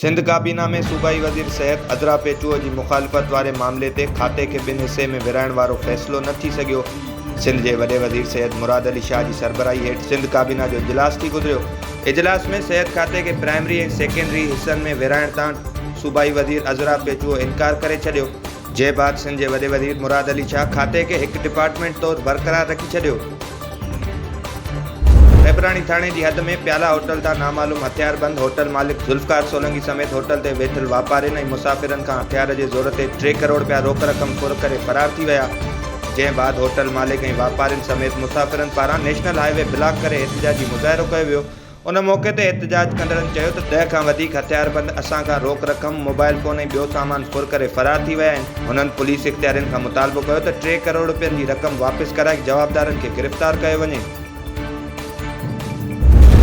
सिंध काबीना में सूबाई वज़ीर सिहत अज़रा पेचूअ जी मुखालिफ़त वारे मामले ते खाते के ॿिनि हिसे में विराइण वारो फ़ैसिलो न थी सघियो। सिंध जे वॾे वज़ीर सिहत मुराद अली शाह जी सरबराही हेठि सिंध काबीना जो इजलास थी गुज़रियो। इजलास में सिहत खाते के प्राइमरी ऐं सेकेंडरी हिसनि में विराइण तां सूबाई वज़ीर अज़रा पेचूअ इनकार करे छॾियो। जंहिं बाद सिंध जे वॾे वज़ीर मुराद अली शाह खाते के हिकु डिपार्टमेंट तौरु बरक़रार रखी छॾियो। खैबरानी थाणे जी हद में प्याला होटल तां नामालूम हथियारबंद होटल मालिक ज़ुल्फ़कार सोलंकी समेत होटल ते वेठल वापारियुनि ऐं मुसाफ़िरनि खां हथियार जे ज़ोर ते 3 करोड़ रुपया रोक रक़म फुर करे फरार थी विया। जंहिं बाद होटल मालिक ऐं वापारियुनि समेत मुसाफ़िरनि पारां नेशनल हाईवे ब्लॉक करे एहतिजाजी मुज़ाहिरो कयो वियो। उन मौक़े ते एहतिजाज कंदड़नि चयो त 10 खां वधीक हथियारबंद असां खां रोक रक़म मोबाइल फ़ोन ऐं ॿियो सामान फुर करे फरार थी विया आहिनि। हुननि पुलिस इख़्तियारियुनि खां मुतालबो कयो त 3 करोड़ रुपयनि जी रक़म वापसि कराए जवाबदारनि खे गिरफ़्तार कयो वञे।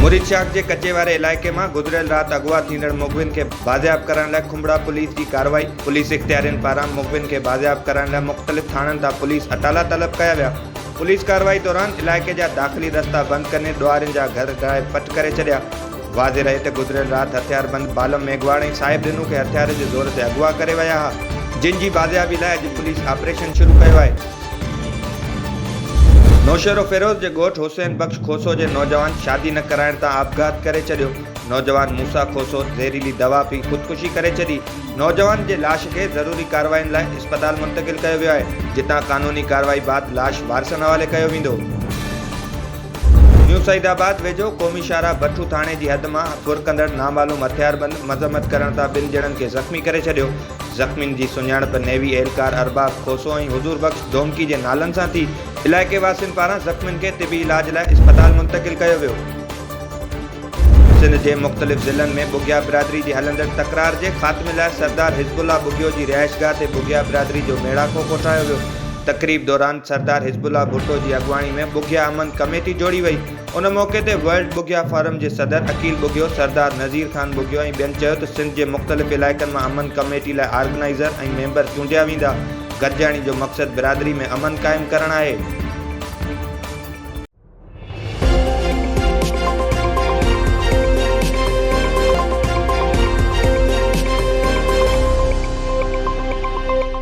मुरीदशाख जे कचे वारे इलाइक़े में गुज़रियल राति अगवा थींदड़ मुग़विन के बाज़ियाब करण लाइ खुंबड़ा पुलिस की कार्रवाई। पुलिस इख़्तियारियुनि पारां मुग़विन के बाज़ियाब करण लाइ मुख़्तलिफ़ थाणनि तां पुलिस अटाला तलब कया विया। पुलिस कार्रवाई दौरान इलाइक़े जा दाख़िली रस्ता बंद करे ॾुआरियुनि जा घर ढाहे पट करे छॾिया। वाज़े रहे त गुज़रियल राति हथियारबंद बालम मेघवाड़ ऐं साहिब ॾिनू खे हथियार जे ज़ोर ते अगवा करे विया हुआ, जिन जी बाज़ियाबी लाइ अॼु पुलिस ऑपरेशन शुरू कयो आहे। नौशरो फिरोज़ जे ॻोठ हुसैन बख्श खोसो जे नौजवान शादी न कराइण तां आपघात करे छॾियो। नौजवान मूसा खोसो ज़हरीली दवा पी ख़ुदकुशी करे छॾी। नौजवान जे लाश खे ज़रूरी कार्रवाइनि लाइ इस्पताल मुंतक़िल कयो वियो आहे, जितां कानूनी कार्रवाई बाद लाश वारसनि हवाले कयो वेंदो। न्यू सईदाबाद वेझो क़ौमी शाहरा भट्टू थाणे जी हद मां फुर कंदड़ नामालूम हथियारबंद मज़म्मत करण तां 2 ॼणनि खे ज़ख़्मी करे छॾियो। ज़ख़्मियुनि जी सुञाणप नेवी एहलकार अरबाब खोसो ऐं हुज़ूर बख्श दोमकी जे नालनि सां थी। इलाइक़े वासियुनि पारां ज़ख़्मियुनि खे तिबी इलाज लाइ इस्पताल मुंतक़िल कयो वियो। सिंध जे मुख़्तलिफ़ ज़िलनि में बुगिया बिरादरी जी हलंदड़ तकरार जे ख़ात्मे लाइ सरदार हिज़्बुल्लाह बुगियो जी रिहाइशगाह ते बुगिया बिरादरी जो मेड़ाको कोठायो वियो। तक़रीब दौरान सरदार हिज़्बुल्लाह भुट्टो जी अॻुवाणी में बुगिया अमन कमेटी जोड़ी वई। उन मौक़े ते वर्ल्ड बुगिया फोरम जे सदर अकील बुगियो, सरदार नज़ीर ख़ान बुगियो ऐं ॿियनि चयो त सिंध जे मुख़्तलिफ़ इलाइक़नि मां अमन कमेटी लाइ ऑर्गेनाइज़र ऐं मेंबर चूंडिया वेंदा। गॾिजाणी जो मक़सदु बिरादरी में अमन क़ाइमु करणु आहे।